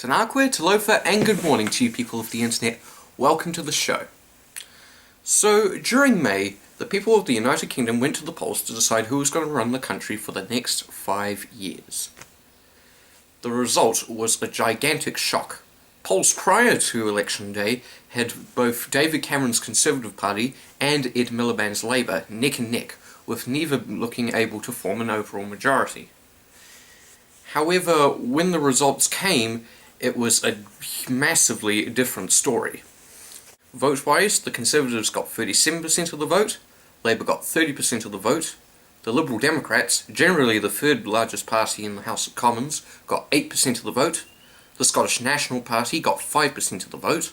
Tanakwe, Talofa, and good morning to you people of the internet. Welcome to the show. So, during May, the people of the United Kingdom went to the polls to decide who was going to run the country for the next 5 years. The result was a gigantic shock. Polls prior to Election Day had both David Cameron's Conservative Party and Ed Miliband's Labour neck and neck, with neither looking able to form an overall majority. However, when the results came, it was a massively different story. Vote-wise, the Conservatives got 37% of the vote, Labour got 30% of the vote, the Liberal Democrats, generally the third largest party in the House of Commons, got 8% of the vote, the Scottish National Party got 5% of the vote,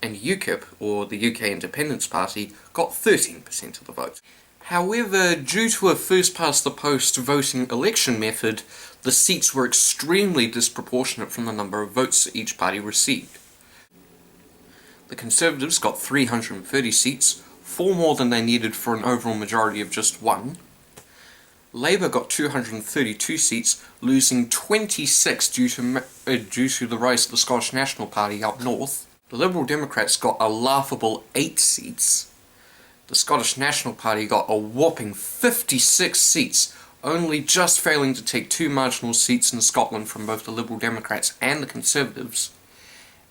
and UKIP, or the UK Independence Party, got 13% of the vote. However, due to a first-past-the-post voting election method, the seats were extremely disproportionate from the number of votes that each party received. The Conservatives got 330 seats, 4 more than they needed for an overall majority of just 1. Labour got 232 seats, losing 26 due to the rise of the Scottish National Party up north. The Liberal Democrats got a laughable 8 seats. The Scottish National Party got a whopping 56 seats, only just failing to take 2 marginal seats in Scotland from both the Liberal Democrats and the Conservatives.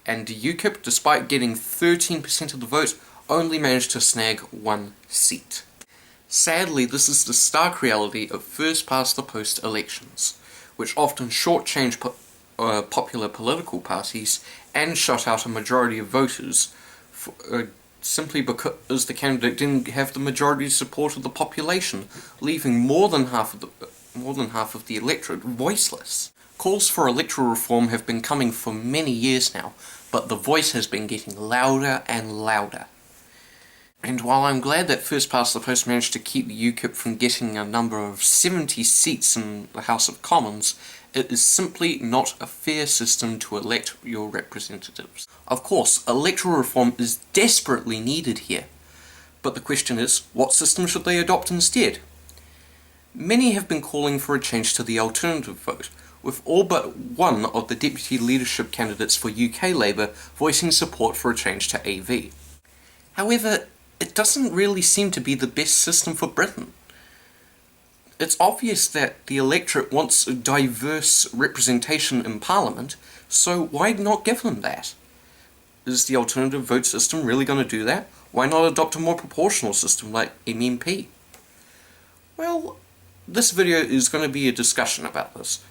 And UKIP, despite getting 13% of the vote, only managed to snag 1 seat. Sadly, this is the stark reality of first-past-the-post elections, which often shortchange popular political parties and shut out a majority of voters simply because the candidate didn't have the majority support of the population, leaving more than half of the electorate voiceless. Calls for electoral reform have been coming for many years now, but the voice has been getting louder and louder. And while I'm glad that first-past-the-post managed to keep the UKIP from getting a number of 70 seats in the House of Commons, it is simply not a fair system to elect your representatives. Of course, electoral reform is desperately needed here, but the question is, what system should they adopt instead? Many have been calling for a change to the alternative vote, with all but one of the deputy leadership candidates for UK Labour voicing support for a change to AV. However, it doesn't really seem to be the best system for Britain. It's obvious that the electorate wants a diverse representation in Parliament, so why not give them that? Is the alternative vote system really going to do that? Why not adopt a more proportional system like MMP? Well, this video is going to be a discussion about this.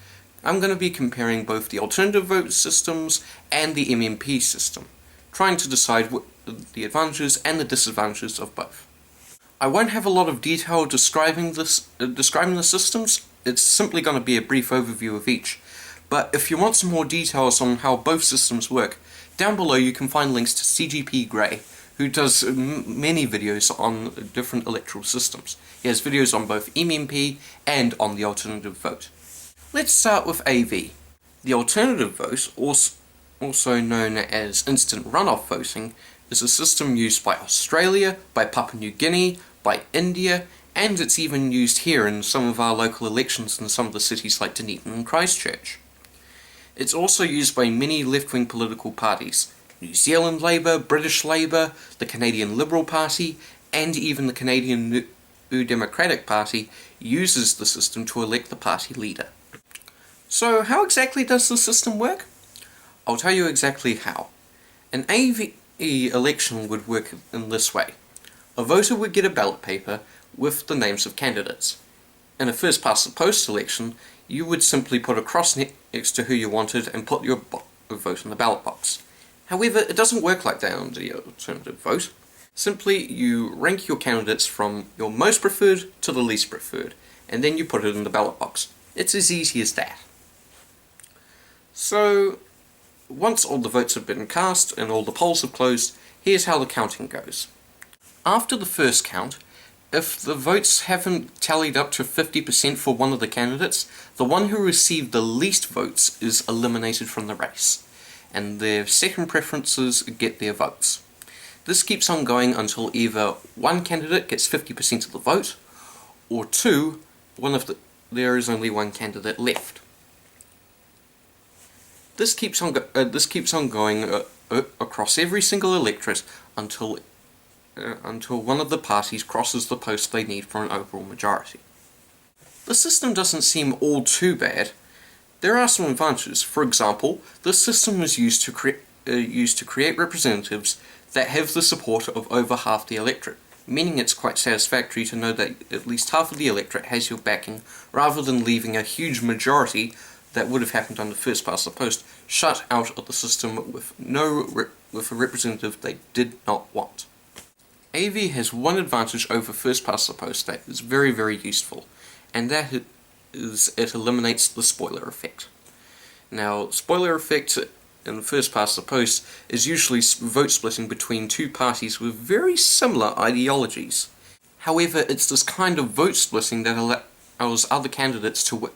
I'm going to be comparing both the alternative vote systems and the MMP system, trying to decide the advantages and the disadvantages of both. I won't have a lot of detail describing the systems, it's simply going to be a brief overview of each, but if you want some more details on how both systems work, down below you can find links to CGP Grey, who does many videos on different electoral systems. He has videos on both MMP and on the alternative vote. Let's start with AV. The alternative vote, also known as instant runoff voting, is a system used by Australia, by Papua New Guinea, by India, and it's even used here in some of our local elections in some of the cities like Dunedin and Christchurch. It's also used by many left-wing political parties. New Zealand Labour, British Labour, the Canadian Liberal Party, and even the Canadian New Democratic Party uses the system to elect the party leader. So how exactly does the system work? I'll tell you exactly how. An AV election would work in this way. A voter would get a ballot paper with the names of candidates. In a first-past-the-post election, you would simply put a cross next to who you wanted and put your vote in the ballot box. However, it doesn't work like that on the alternative vote. Simply, you rank your candidates from your most preferred to the least preferred, and then you put it in the ballot box. It's as easy as that. So, once all the votes have been cast and all the polls have closed, here's how the counting goes. After the first count, if the votes haven't tallied up to 50% for one of the candidates, the one who received the least votes is eliminated from the race, and their second preferences get their votes. This keeps on going until either one candidate gets 50% of the vote, or two, there is only one candidate left. This keeps on going across every single electorate until one of the parties crosses the post they need for an overall majority. The system doesn't seem all too bad. There are some advantages. For example, this system was used to create representatives that have the support of over half the electorate, meaning it's quite satisfactory to know that at least half of the electorate has your backing, rather than leaving a huge majority that would have happened under first past the post shut out of the system with a representative they did not want. AV has one advantage over first past the post that is very, very useful, and that is it eliminates the spoiler effect. Now, spoiler effect in first past the post is usually vote splitting between two parties with very similar ideologies. However, it's this kind of vote splitting that allows other candidates to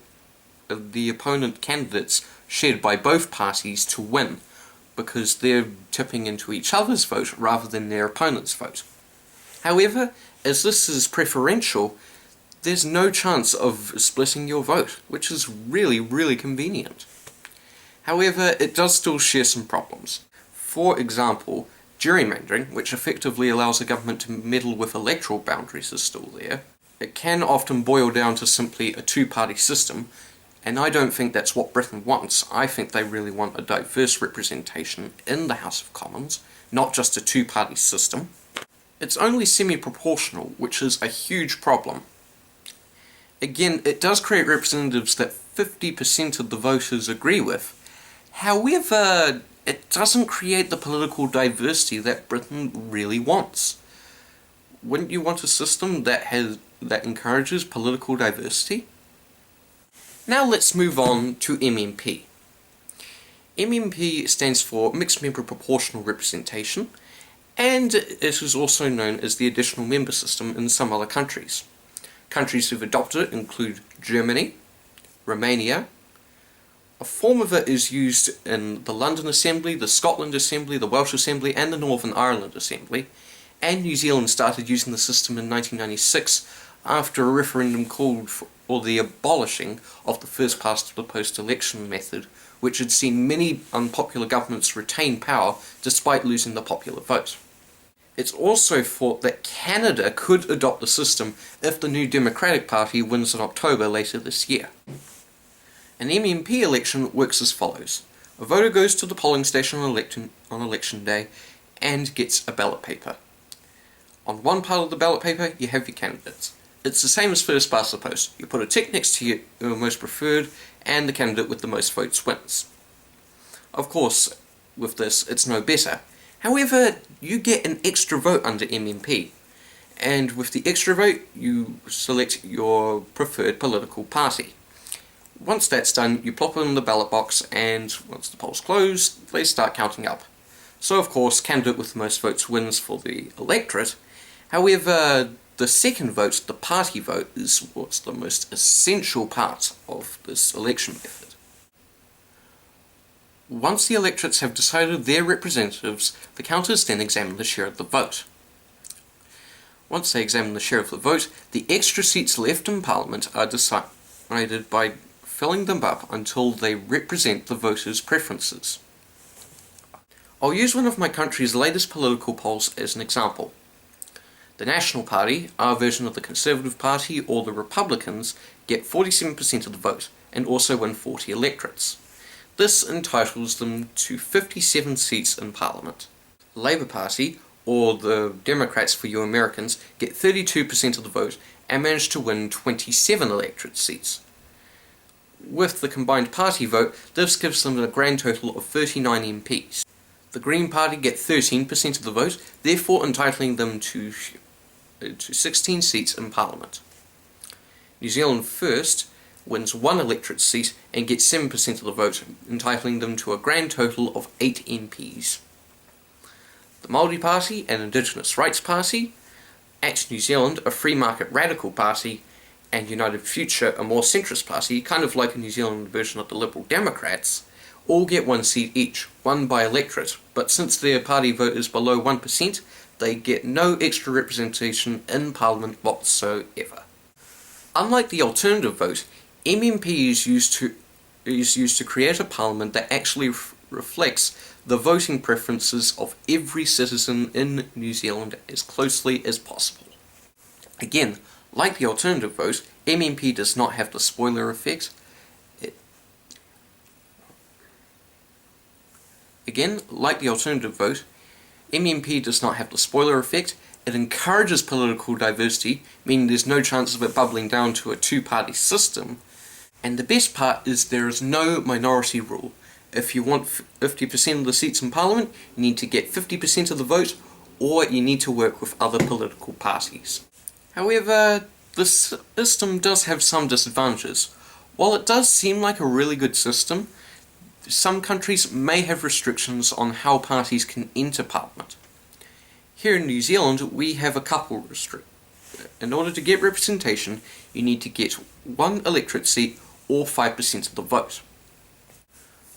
the opponent candidates shared by both parties to win, because they're tipping into each other's vote rather than their opponent's vote. However, as this is preferential, there's no chance of splitting your vote, which is really, really convenient. However, it does still share some problems. For example, gerrymandering, which effectively allows a government to meddle with electoral boundaries, is still there. It can often boil down to simply a two-party system, and I don't think that's what Britain wants. I think they really want a diverse representation in the House of Commons, not just a two-party system. It's only semi-proportional, which is a huge problem. Again, it does create representatives that 50% of the voters agree with. However, it doesn't create the political diversity that Britain really wants. Wouldn't you want a system that encourages political diversity? Now let's move on to MMP. MMP stands for Mixed Member Proportional Representation, and it is also known as the additional member system in some other countries. Countries who've adopted it include Germany, Romania. A form of it is used in the London Assembly, the Scotland Assembly, the Welsh Assembly, and the Northern Ireland Assembly, and New Zealand started using the system in 1996 after a referendum called for the abolishing of the first past the post election method, which had seen many unpopular governments retain power despite losing the popular vote. It's also thought that Canada could adopt the system if the New Democratic Party wins in October later this year. An MMP election works as follows. A voter goes to the polling station on election day and gets a ballot paper. On one part of the ballot paper you have your candidates. It's the same as first past the post. You put a tick next to your most preferred, and the candidate with the most votes wins. Of course, with this, it's no better. However, you get an extra vote under MMP, and with the extra vote, you select your preferred political party. Once that's done, you plop it in the ballot box, and once the polls close, they start counting up. So of course, candidate with the most votes wins for the electorate. However, the second vote, the party vote, is what's the most essential part of this election method. Once the electorates have decided their representatives, the counters then examine the share of the vote. Once they examine the share of the vote, the extra seats left in Parliament are decided by filling them up until they represent the voters' preferences. I'll use one of my country's latest political polls as an example. The National Party, our version of the Conservative Party, or the Republicans, get 47% of the vote, and also win 40 electorates. This entitles them to 57 seats in Parliament. The Labour Party, or the Democrats for you Americans, get 32% of the vote, and manage to win 27 electorate seats. With the combined party vote, this gives them a grand total of 39 MPs. The Green Party get 13% of the vote, therefore entitling them to 16 seats in Parliament. New Zealand First wins 1 electorate seat and gets 7% of the vote, entitling them to a grand total of 8 MPs. The Māori Party, an Indigenous Rights Party, Act New Zealand, a free market radical party, and United Future, a more centrist party, kind of like a New Zealand version of the Liberal Democrats, all get 1 seat each, won by electorate, but since their party vote is below 1%, they get no extra representation in Parliament whatsoever. Unlike the alternative vote, MMP is used to is used to create a parliament that actually reflects the voting preferences of every citizen in New Zealand as closely as possible. Again, like the alternative vote, MMP does not have the spoiler effect. Again, like the alternative vote, MMP does not have the spoiler effect. It encourages political diversity, meaning there's no chance of it bubbling down to a two-party system. And the best part is there is no minority rule. If you want 50% of the seats in Parliament, you need to get 50% of the vote, or you need to work with other political parties. However, the system does have some disadvantages. While it does seem like a really good system, some countries may have restrictions on how parties can enter Parliament. Here in New Zealand, we have a couple restrictions. In order to get representation, you need to get one electorate seat or 5% of the vote.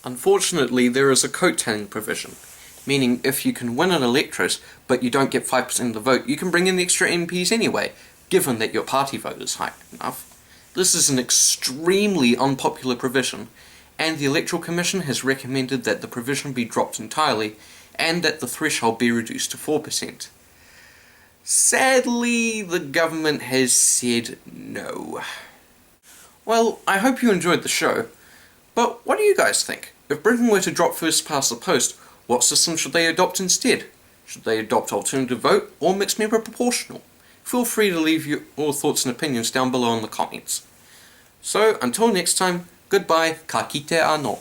Unfortunately, there is a coattailing provision, meaning if you can win an electorate but you don't get 5% of the vote, you can bring in the extra MPs anyway, given that your party vote is high enough. This is an extremely unpopular provision, and the Electoral Commission has recommended that the provision be dropped entirely, and that the threshold be reduced to 4%. Sadly, the government has said no. Well, I hope you enjoyed the show, but what do you guys think? If Britain were to drop first past the post, what system should they adopt instead? Should they adopt alternative vote or mixed member proportional? Feel free to leave your thoughts and opinions down below in the comments. So, until next time, goodbye, ka kite anō.